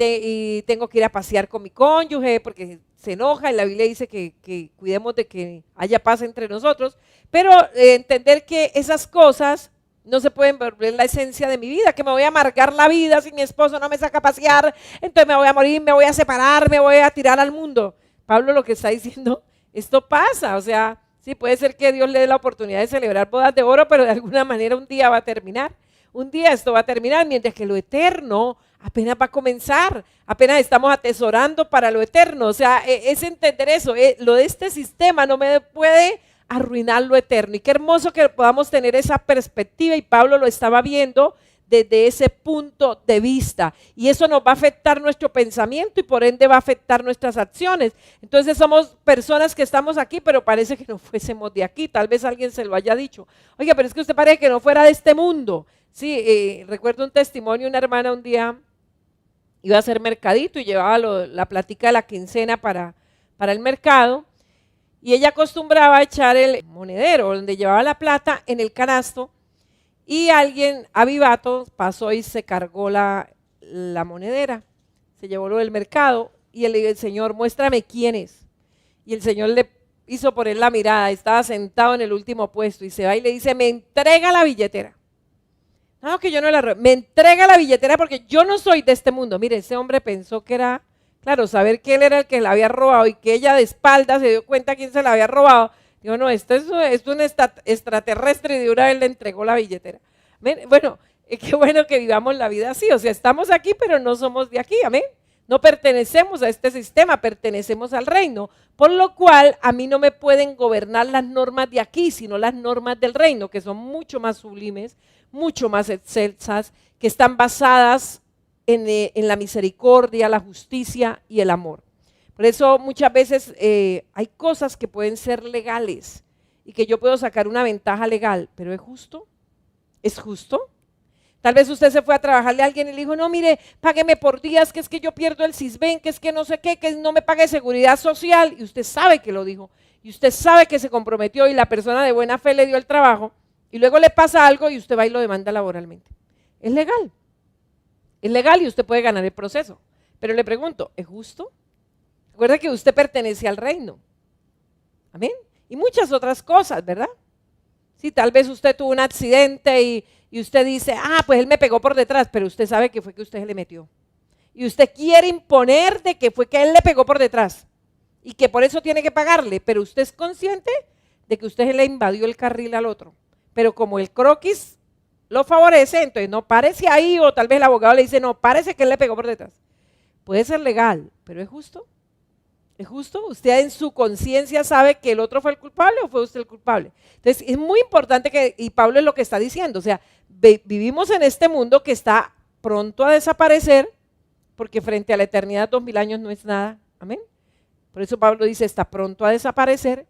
tengo que ir a pasear con mi cónyuge porque se enoja y la Biblia dice que cuidemos de que haya paz entre nosotros, pero entender que esas cosas no se pueden volver la esencia de mi vida, que me voy a amargar la vida si mi esposo no me saca a pasear, entonces me voy a morir, me voy a separar, me voy a tirar al mundo. Pablo lo que está diciendo, esto pasa, o sea, sí puede ser que Dios le dé la oportunidad de celebrar bodas de oro, pero de alguna manera un día va a terminar. Un día esto va a terminar, mientras que lo eterno apenas va a comenzar, apenas estamos atesorando para lo eterno. O sea, es entender eso, lo de este sistema no me puede arruinar lo eterno. Y qué hermoso que podamos tener esa perspectiva, y Pablo lo estaba viendo desde ese punto de vista. Y eso nos va a afectar nuestro pensamiento y por ende va a afectar nuestras acciones. Entonces somos personas que estamos aquí, pero parece que no fuésemos de aquí. Tal vez alguien se lo haya dicho. Oiga, pero es que usted parece que no fuera de este mundo. Sí, recuerdo un testimonio, una hermana un día iba a hacer mercadito y llevaba la platica de la quincena para el mercado y ella acostumbraba a echar el monedero donde llevaba la plata en el canasto y alguien, avivato, pasó y se cargó la monedera, se llevó lo del mercado y él le dijo, Señor, muéstrame quién es. Y el Señor le hizo poner la mirada, estaba sentado en el último puesto y se va y le dice, me entrega la billetera. No, que yo no la robo. Me entrega la billetera porque yo no soy de este mundo. Mire, ese hombre pensó que era, claro, saber que él era el que la había robado y que ella de espaldas se dio cuenta quién se la había robado. Digo, no, esto es un extraterrestre y de una vez le entregó la billetera. Bueno, qué bueno que vivamos la vida así. O sea, estamos aquí, pero no somos de aquí. Amén. No pertenecemos a este sistema, pertenecemos al reino. Por lo cual, a mí no me pueden gobernar las normas de aquí, sino las normas del reino, que son mucho más sublimes, mucho más excelsas, que están basadas en la misericordia, la justicia y el amor. Por eso muchas veces hay cosas que pueden ser legales y que yo puedo sacar una ventaja legal, pero ¿es justo? ¿Es justo? Tal vez usted se fue a trabajarle a alguien y le dijo, no, mire, págueme por días, que es que yo pierdo el Sisbén, que es que no sé qué, que no me pague seguridad social. Y usted sabe que lo dijo. Y usted sabe que se comprometió y la persona de buena fe le dio el trabajo. Y luego le pasa algo y usted va y lo demanda laboralmente. Es legal. Es legal y usted puede ganar el proceso. Pero le pregunto, ¿es justo? Recuerda que usted pertenece al reino. Amén. Y muchas otras cosas, ¿verdad? Sí, tal vez usted tuvo un accidente y usted dice, pues él me pegó por detrás, pero usted sabe que fue que usted se le metió. Y usted quiere imponer de que fue que él le pegó por detrás y que por eso tiene que pagarle, pero usted es consciente de que usted le invadió el carril al otro. Pero como el croquis lo favorece, entonces no párese ahí, o tal vez el abogado le dice, no, párese que él le pegó por detrás. Puede ser legal, pero ¿es justo? ¿Es justo? ¿Usted en su conciencia sabe que el otro fue el culpable o fue usted el culpable? Entonces es muy importante que, y Pablo es lo que está diciendo, o sea, vivimos en este mundo que está pronto a desaparecer, porque frente a la eternidad 2000 años no es nada, amén. Por eso Pablo dice, está pronto a desaparecer,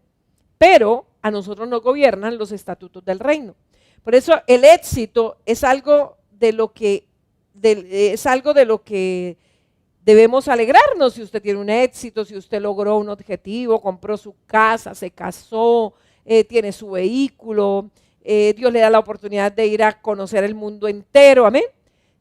pero a nosotros nos gobiernan los estatutos del reino. Por eso el éxito es algo de lo que debemos alegrarnos. Si usted tiene un éxito, si usted logró un objetivo, compró su casa, se casó, tiene su vehículo, Dios le da la oportunidad de ir a conocer el mundo entero, amén.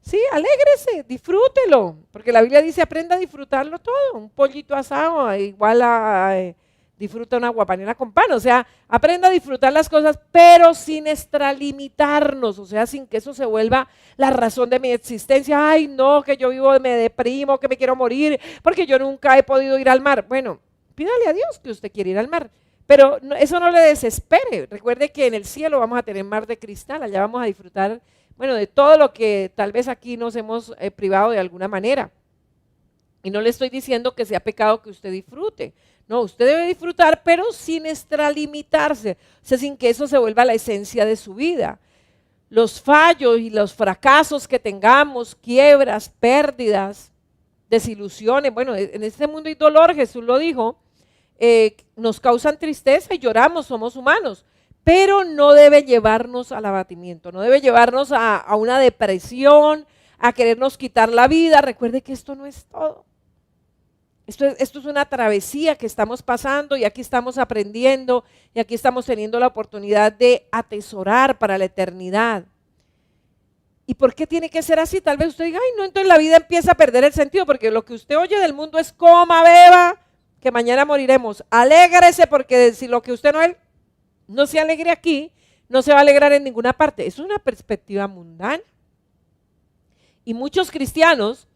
Sí, alégrese, disfrútelo, porque la Biblia dice aprenda a disfrutarlo todo. Un pollito asado igual a disfruta una guapanela con pan, o sea, aprenda a disfrutar las cosas, pero sin extralimitarnos, o sea, sin que eso se vuelva la razón de mi existencia. Ay, no, que yo vivo, me deprimo, que me quiero morir, porque yo nunca he podido ir al mar. Bueno, pídale a Dios que usted quiere ir al mar, pero eso no le desespere. Recuerde que en el cielo vamos a tener mar de cristal, allá vamos a disfrutar, bueno, de todo lo que tal vez aquí nos hemos privado de alguna manera. Y no le estoy diciendo que sea pecado que usted disfrute. No, usted debe disfrutar, pero sin extralimitarse, o sea, sin que eso se vuelva la esencia de su vida. Los fallos y los fracasos que tengamos, quiebras, pérdidas, desilusiones, bueno, en este mundo hay dolor, Jesús lo dijo, nos causan tristeza y lloramos, somos humanos, pero no debe llevarnos al abatimiento, no debe llevarnos a una depresión, a querernos quitar la vida. Recuerde que esto no es todo. Esto es una travesía que estamos pasando y aquí estamos aprendiendo y aquí estamos teniendo la oportunidad de atesorar para la eternidad. ¿Y por qué tiene que ser así? Tal vez usted diga, ay no, entonces la vida empieza a perder el sentido, porque lo que usted oye del mundo es coma, beba, que mañana moriremos. Alégrese, porque si lo que usted no se alegre aquí, no se va a alegrar en ninguna parte. Es una perspectiva mundana. Y muchos cristianos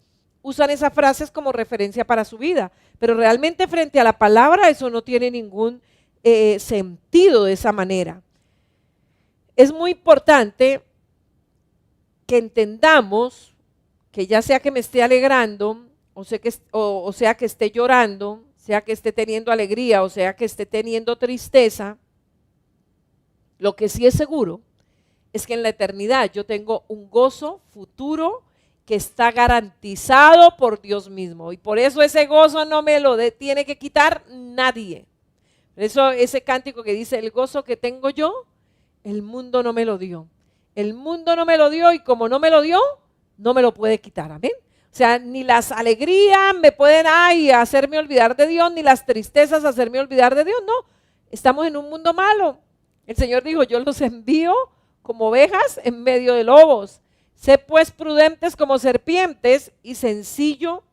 usan esas frases como referencia para su vida, pero realmente frente a la palabra eso no tiene ningún sentido de esa manera. Es muy importante que entendamos que ya sea que me esté alegrando, o sea que esté llorando, sea que esté teniendo alegría, o sea que esté teniendo tristeza, lo que sí es seguro es que en la eternidad yo tengo un gozo futuro que está garantizado por Dios mismo. Y por eso ese gozo no me lo tiene que quitar nadie. Por eso ese cántico que dice, el gozo que tengo yo, el mundo no me lo dio. El mundo no me lo dio y como no me lo dio, no me lo puede quitar. Amén. O sea, ni las alegrías me pueden hacerme olvidar de Dios, ni las tristezas hacerme olvidar de Dios. No, estamos en un mundo malo. El Señor dijo, yo los envío como ovejas en medio de lobos. Sé pues prudentes como serpientes y sencillo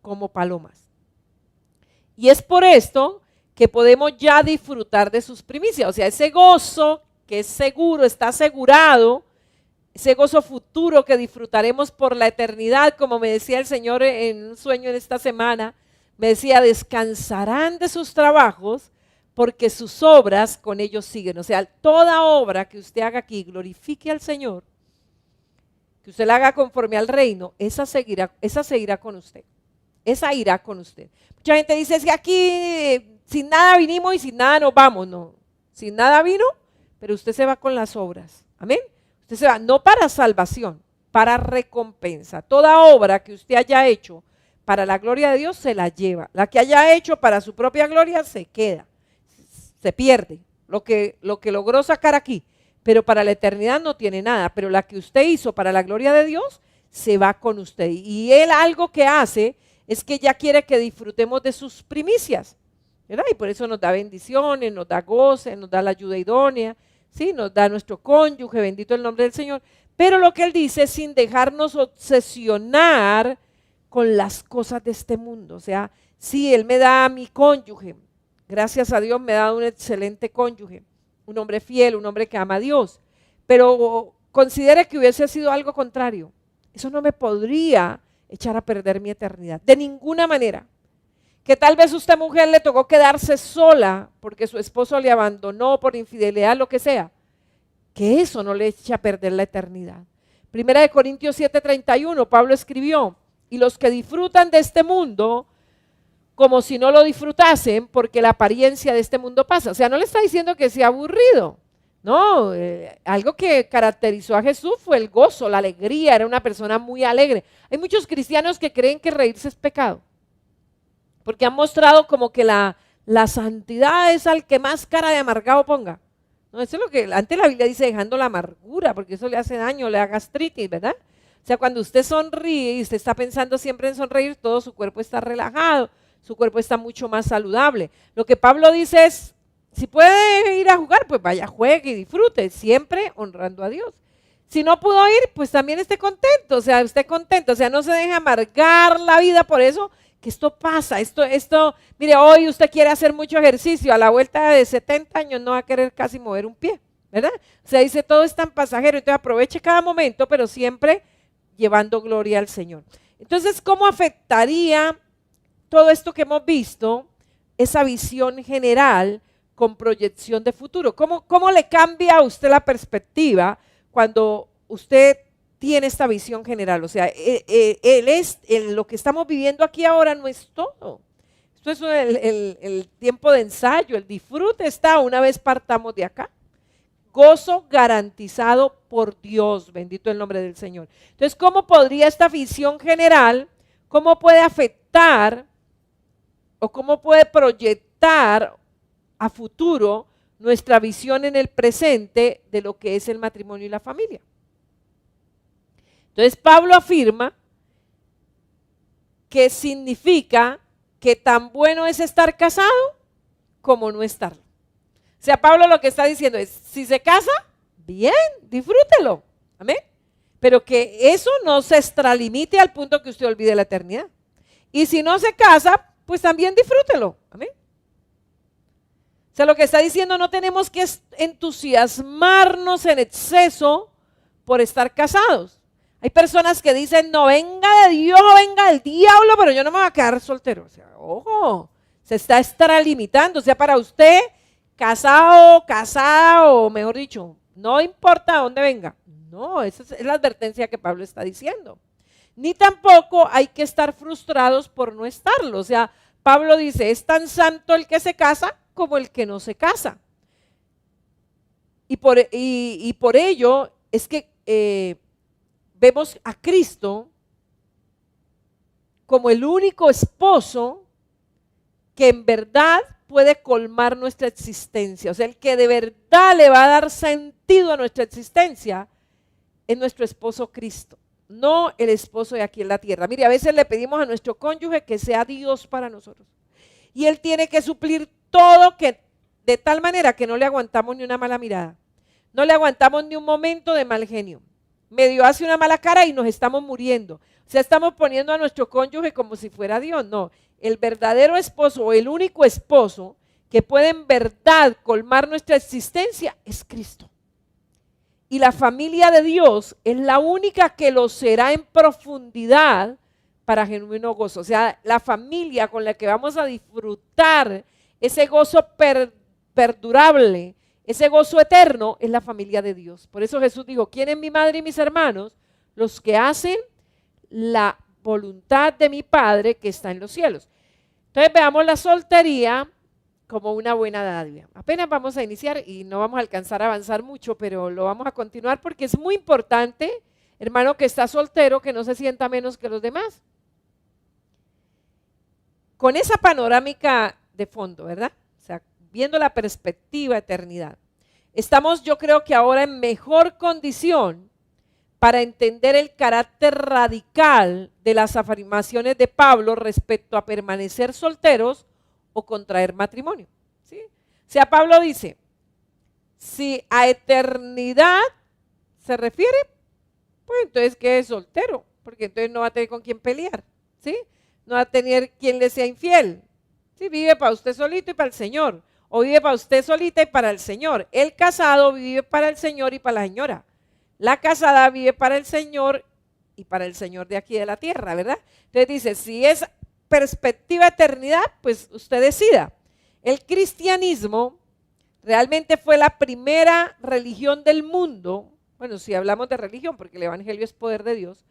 como palomas. Y es por esto que podemos ya disfrutar de sus primicias. O sea, ese gozo que es seguro, está asegurado, ese gozo futuro que disfrutaremos por la eternidad, como me decía el Señor en un sueño en esta semana, me decía, descansarán de sus trabajos porque sus obras con ellos siguen. O sea, toda obra que usted haga aquí glorifique al Señor, que usted la haga conforme al reino, esa seguirá con usted. Esa irá con usted. Mucha gente dice, es que aquí sin nada vinimos y sin nada nos vamos. No, sin nada vino, pero usted se va con las obras. Amén. Usted se va, no para salvación, para recompensa. Toda obra que usted haya hecho para la gloria de Dios se la lleva. La que haya hecho para su propia gloria se queda, se pierde. Lo que logró sacar aquí. pero para la eternidad no tiene nada, pero la que usted hizo para la gloria de Dios se va con usted. Y Él algo que hace es que ya quiere que disfrutemos de sus primicias, ¿verdad? Y por eso nos da bendiciones, nos da goce, nos da la ayuda idónea, ¿sí? Nos da nuestro cónyuge, bendito el nombre del Señor. Pero lo que Él dice es sin dejarnos obsesionar con las cosas de este mundo. O sea, sí, Él me da a mi cónyuge, gracias a Dios me ha dado un excelente cónyuge, un hombre fiel, un hombre que ama a Dios, pero considere que hubiese sido algo contrario. Eso no me podría echar a perder mi eternidad, de ninguna manera. Que tal vez usted, mujer, le tocó quedarse sola porque su esposo le abandonó por infidelidad, lo que sea. Que eso no le eche a perder la eternidad. Primera de Corintios 7:31, Pablo escribió, y los que disfrutan de este mundo, como si no lo disfrutasen, porque la apariencia de este mundo pasa. O sea, no le está diciendo que sea aburrido. No, algo que caracterizó a Jesús fue el gozo, la alegría, era una persona muy alegre. Hay muchos cristianos que creen que reírse es pecado, porque han mostrado como que la santidad es al que más cara de amargado ponga. No, eso es lo que antes la Biblia dice, dejando la amargura, porque eso le hace daño, le da gastritis, ¿verdad? O sea, cuando usted sonríe y usted está pensando siempre en sonreír, todo su cuerpo está relajado, su cuerpo está mucho más saludable. Lo que Pablo dice es, si puede ir a jugar, pues vaya, juegue y disfrute, siempre honrando a Dios. Si no pudo ir, pues también esté contento, o sea, esté contento, o sea, no se deje amargar la vida por eso, que esto pasa, mire, hoy usted quiere hacer mucho ejercicio, a la vuelta de 70 años no va a querer casi mover un pie, ¿verdad? O sea, dice, todo es tan pasajero, entonces aproveche cada momento, pero siempre llevando gloria al Señor. Entonces, ¿cómo afectaría todo esto que hemos visto, esa visión general con proyección de futuro? ¿Cómo le cambia a usted la perspectiva cuando usted tiene esta visión general? O sea, lo que estamos viviendo aquí ahora no es todo. Esto es el tiempo de ensayo, el disfrute está una vez partamos de acá. Gozo garantizado por Dios, bendito el nombre del Señor. Entonces, ¿cómo podría esta visión general, cómo puede afectar o cómo puede proyectar a futuro nuestra visión en el presente de lo que es el matrimonio y la familia? Entonces Pablo afirma que significa que tan bueno es estar casado como no estarlo. O sea, Pablo lo que está diciendo es, si se casa, bien, disfrútelo, amén. Pero que eso no se extralimite al punto que usted olvide la eternidad. Y si no se casa, pues también disfrútelo, amén. O sea, lo que está diciendo, no tenemos que entusiasmarnos en exceso por estar casados. Hay personas que dicen, no, venga de Dios, venga del diablo, pero yo no me voy a quedar soltero. O sea, ojo, se está extralimitando. O sea, para usted, casado, casada, o mejor dicho, no importa dónde venga. No, esa es la advertencia que Pablo está diciendo. Ni tampoco hay que estar frustrados por no estarlo. O sea, Pablo dice, es tan santo el que se casa como el que no se casa. Y por ello es que vemos a Cristo como el único esposo que en verdad puede colmar nuestra existencia. O sea, el que de verdad le va a dar sentido a nuestra existencia es nuestro esposo Cristo, no el esposo de aquí en la tierra. Mire, a veces le pedimos a nuestro cónyuge que sea Dios para nosotros. Y Él tiene que suplir todo de tal manera que no le aguantamos ni una mala mirada. No le aguantamos ni un momento de mal genio. Medio hace una mala cara y nos estamos muriendo. O sea, estamos poniendo a nuestro cónyuge como si fuera Dios. No, el verdadero esposo o el único esposo que puede en verdad colmar nuestra existencia es Cristo. Y la familia de Dios es la única que lo será en profundidad para genuino gozo. O sea, la familia con la que vamos a disfrutar ese gozo perdurable, ese gozo eterno, es la familia de Dios. Por eso Jesús dijo, ¿quién es mi madre y mis hermanos? Los que hacen la voluntad de mi Padre que está en los cielos. Entonces veamos la soltería como una buena dádiva. Apenas vamos a iniciar y no vamos a alcanzar a avanzar mucho, pero lo vamos a continuar porque es muy importante, hermano, que está soltero, que no se sienta menos que los demás. Con esa panorámica de fondo, ¿verdad? O sea, viendo la perspectiva eternidad. estamos, yo creo que ahora en mejor condición para entender el carácter radical de las afirmaciones de Pablo respecto a permanecer solteros o contraer matrimonio, ¿sí? O sea, Pablo dice, si a eternidad se refiere, pues entonces quede soltero, porque entonces no va a tener con quién pelear, ¿sí? No va a tener quien le sea infiel, ¿sí? Vive para usted solito y para el Señor, o vive para usted solita y para el Señor. El casado vive para el Señor y para la señora. La casada vive para el Señor y para el Señor de aquí de la tierra, ¿verdad? Entonces dice, si es perspectiva eternidad, pues usted decida. El cristianismo realmente fue la primera religión del mundo, bueno, si hablamos de religión, porque el evangelio es poder de Dios,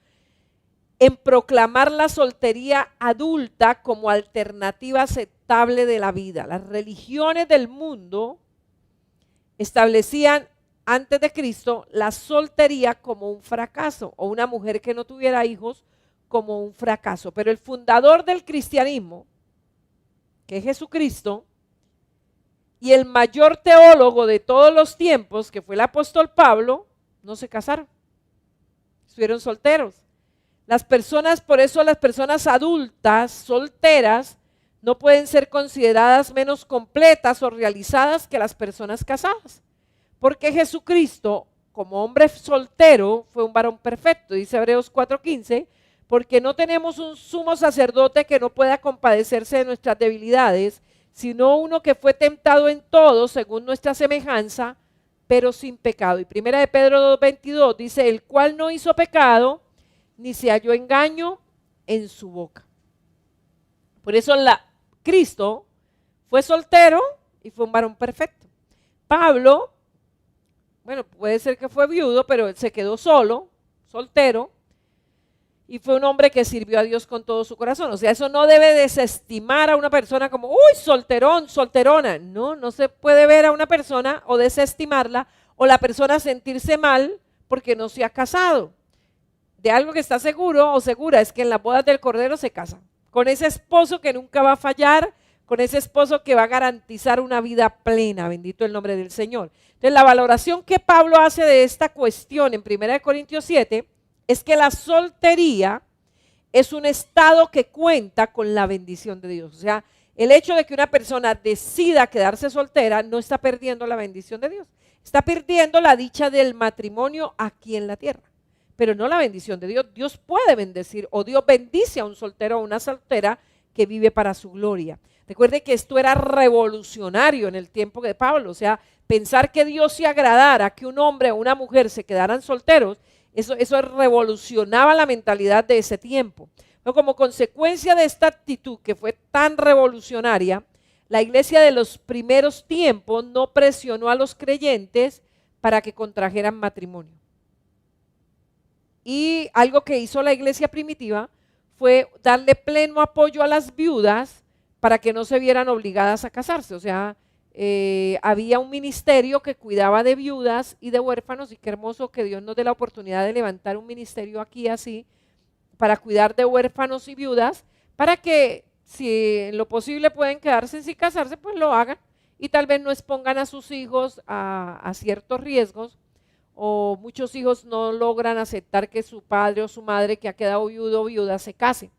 en proclamar la soltería adulta como alternativa aceptable de la vida. Las religiones del mundo establecían antes de Cristo la soltería como un fracaso, o una mujer que no tuviera hijos como un fracaso. Pero el fundador del cristianismo, que es Jesucristo, y el mayor teólogo de todos los tiempos, que fue el apóstol Pablo, no se casaron, estuvieron solteros. Las personas, por eso las personas adultas, solteras, no pueden ser consideradas menos completas o realizadas que las personas casadas. Porque Jesucristo, como hombre soltero, fue un varón perfecto, dice Hebreos 4:15, porque no tenemos un sumo sacerdote que no pueda compadecerse de nuestras debilidades, sino uno que fue tentado en todo según nuestra semejanza, pero sin pecado. Y primera de Pedro 2:22 dice, el cual no hizo pecado, ni se halló engaño en su boca. Por eso Cristo fue soltero y fue un varón perfecto. Pablo, bueno, puede ser que fue viudo, pero él se quedó solo, soltero, y fue un hombre que sirvió a Dios con todo su corazón. O sea, eso no debe desestimar a una persona como, uy, solterón, solterona. No, no se puede ver a una persona o desestimarla o la persona sentirse mal porque no se ha casado. De algo que está seguro o segura es que en las bodas del Cordero se casa. Con ese esposo que nunca va a fallar, con ese esposo que va a garantizar una vida plena, bendito el nombre del Señor. Entonces la valoración que Pablo hace de esta cuestión en 1 Corintios 7 es que la soltería es un estado que cuenta con la bendición de Dios. O sea, el hecho de que una persona decida quedarse soltera no está perdiendo la bendición de Dios, está perdiendo la dicha del matrimonio aquí en la tierra, pero no la bendición de Dios. Dios puede bendecir, o Dios bendice a un soltero o una soltera que vive para su gloria. Recuerde que esto era revolucionario en el tiempo de Pablo, o sea, pensar que Dios se agradara que un hombre o una mujer se quedaran solteros, eso revolucionaba la mentalidad de ese tiempo. Pero como consecuencia de esta actitud que fue tan revolucionaria, la iglesia de los primeros tiempos no presionó a los creyentes para que contrajeran matrimonio. Y algo que hizo la iglesia primitiva fue darle pleno apoyo a las viudas para que no se vieran obligadas a casarse. O sea, había un ministerio que cuidaba de viudas y de huérfanos, y qué hermoso que Dios nos dé la oportunidad de levantar un ministerio aquí así, para cuidar de huérfanos y viudas, para que si en lo posible pueden quedarse sin casarse, pues lo hagan, y tal vez no expongan a sus hijos a ciertos riesgos, o muchos hijos no logran aceptar que su padre o su madre que ha quedado viudo o viuda se case,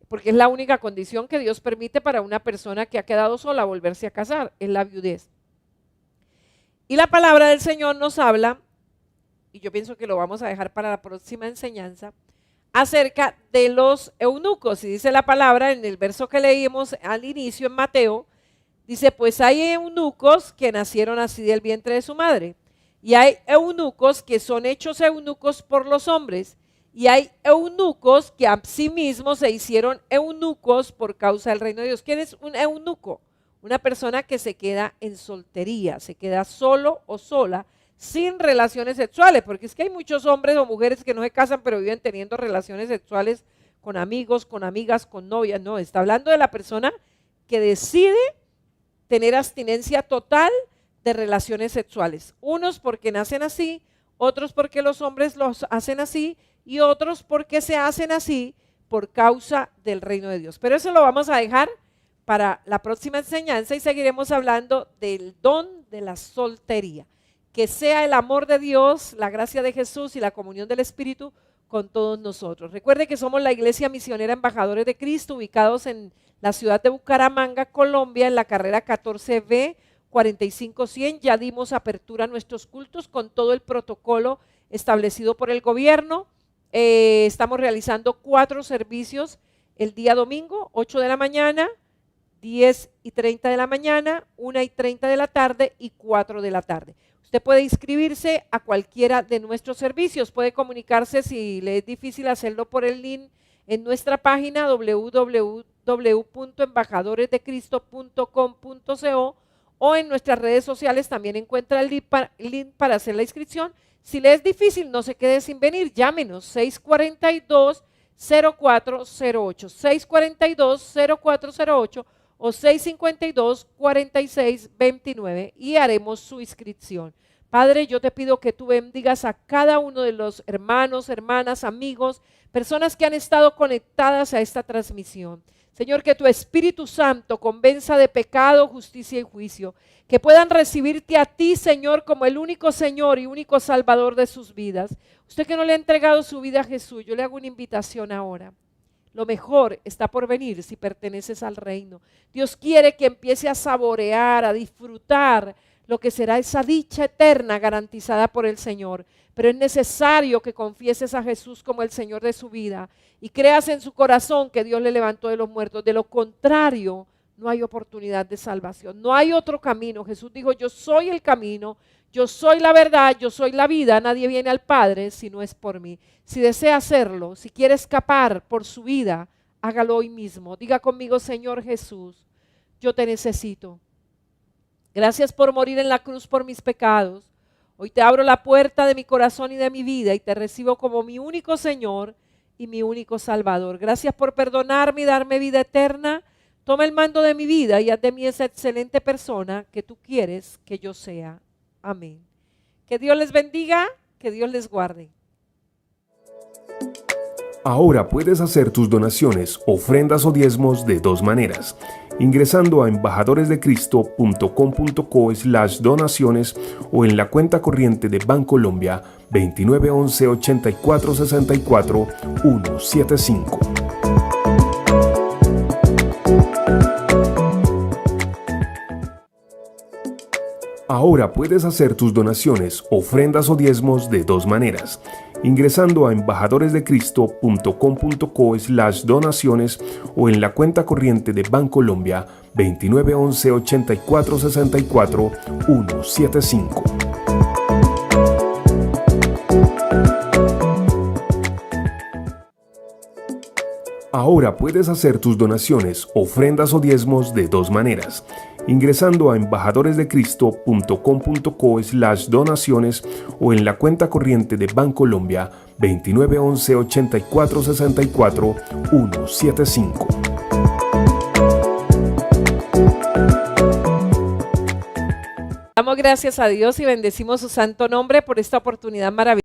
porque es la única condición que Dios permite para una persona que ha quedado sola volverse a casar, es la viudez. Y la palabra del Señor nos habla, y yo pienso que lo vamos a dejar para la próxima enseñanza, acerca de los eunucos. Y dice la palabra en el verso que leímos al inicio en Mateo, dice, pues hay eunucos que nacieron así del vientre de su madre, y hay eunucos que son hechos eunucos por los hombres, y hay eunucos que a sí mismos se hicieron eunucos por causa del reino de Dios. ¿Quién es un eunuco? Una persona que se queda en soltería, se queda solo o sola, sin relaciones sexuales, porque es que hay muchos hombres o mujeres que no se casan pero viven teniendo relaciones sexuales con amigos, con amigas, con novias. No, está hablando de la persona que decide tener abstinencia total de relaciones sexuales. Unos porque nacen así, otros porque los hombres los hacen así, y otros porque se hacen así por causa del reino de Dios. Pero eso lo vamos a dejar para la próxima enseñanza y seguiremos hablando del don de la soltería. Que sea el amor de Dios, la gracia de Jesús y la comunión del Espíritu con todos nosotros. Recuerde que somos la Iglesia Misionera Embajadores de Cristo, ubicados en la ciudad de Bucaramanga, Colombia, en la carrera 14B 45100. Ya dimos apertura a nuestros cultos con todo el protocolo establecido por el gobierno. Estamos realizando 4 servicios el día domingo, 8 de la mañana, 10:30 de la mañana, 1:30 de la tarde y 4 de la tarde. Usted puede inscribirse a cualquiera de nuestros servicios, puede comunicarse si le es difícil hacerlo por el link en nuestra página www.embajadoresdecristo.com.co o en nuestras redes sociales también encuentra el link para hacer la inscripción. Si le es difícil, no se quede sin venir, llámenos 642-0408, 642-0408 o 652-4629 y haremos su inscripción. Padre, yo te pido que tú bendigas a cada uno de los hermanos, hermanas, amigos, personas que han estado conectadas a esta transmisión. Señor, que tu Espíritu Santo convenza de pecado, justicia y juicio, que puedan recibirte a ti, Señor, como el único Señor y único Salvador de sus vidas. Usted que no le ha entregado su vida a Jesús, yo le hago una invitación ahora. Lo mejor está por venir si perteneces al reino. Dios quiere que empiece a saborear, a disfrutar lo que será esa dicha eterna garantizada por el Señor. Pero es necesario que confieses a Jesús como el Señor de su vida y creas en su corazón que Dios le levantó de los muertos. De lo contrario, no hay oportunidad de salvación, no hay otro camino. Jesús dijo, yo soy el camino, yo soy la verdad, yo soy la vida, nadie viene al Padre si no es por mí. Si desea hacerlo, si quiere escapar por su vida, hágalo hoy mismo. Diga conmigo, Señor Jesús, yo te necesito. Gracias por morir en la cruz por mis pecados. Hoy te abro la puerta de mi corazón y de mi vida y te recibo como mi único Señor y mi único Salvador. Gracias por perdonarme y darme vida eterna. Toma el mando de mi vida y haz de mí esa excelente persona que tú quieres que yo sea. Amén. Que Dios les bendiga, que Dios les guarde. Ahora puedes hacer tus donaciones, ofrendas o diezmos de 2 maneras. Ingresando a embajadoresdecristo.com.co/donaciones o en la cuenta corriente de Bancolombia 2911 84 64 175. Ahora puedes hacer tus donaciones, ofrendas o diezmos de 2 maneras. Ingresando a embajadoresdecristo.com.co/donaciones o en la cuenta corriente de Bancolombia 2911 84 64 175. Ahora puedes hacer tus donaciones, ofrendas o diezmos de 2 maneras. Ingresando a embajadoresdecristo.com.co/donaciones o en la cuenta corriente de Bancolombia 2911 84 64 175. Damos gracias a Dios y bendecimos su santo nombre por esta oportunidad maravillosa.